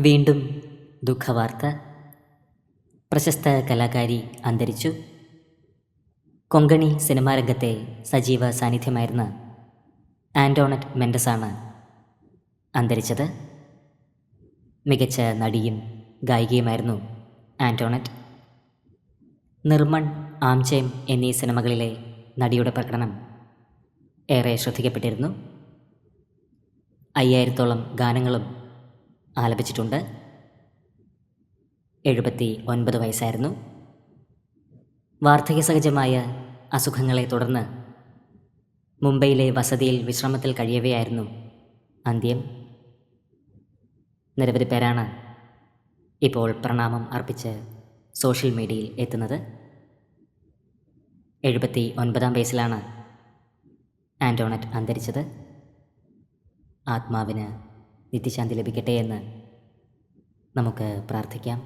വീണ്ടും ദുഃഖവാർത്ത. പ്രശസ്ത കലാകാരി അന്തരിച്ചു. കൊങ്കണി സിനിമാരംഗത്തെ സജീവ സാന്നിധ്യമായിരുന്ന ആൻ്റോണറ്റ് മെൻഡസാണ് അന്തരിച്ചത്. മികച്ച നടിയും ഗായികയുമായിരുന്നു ആൻ്റോണറ്റ്. നിർമ്മൺ, ആംചേം എന്നീ സിനിമകളിലെ നടിയുടെ പ്രകടനം ഏറെ ശ്രദ്ധിക്കപ്പെട്ടിരുന്നു. 5000-ഓളം ഗാനങ്ങളും ആലപിച്ചിട്ടുണ്ട്. 79 വയസ്സായിരുന്നു. വാർദ്ധക്യസഹജമായ അസുഖങ്ങളെ തുടർന്ന് മുംബൈയിലെ വസതിയിൽ വിശ്രമത്തിൽ കഴിയവെയായിരുന്നു അന്ത്യം. നിരവധി പേരാണ് ഇപ്പോൾ പ്രണാമം അർപ്പിച്ച് സോഷ്യൽ മീഡിയയിൽ എത്തുന്നത്. 79 വയസ്സിലാണ് ആൻ്റോണറ്റ് അന്തരിച്ചത്. ആത്മാവിന് നിത്യശാന്തി ലഭിക്കട്ടെ എന്ന് നമുക്ക് പ്രാർത്ഥിക്കാം.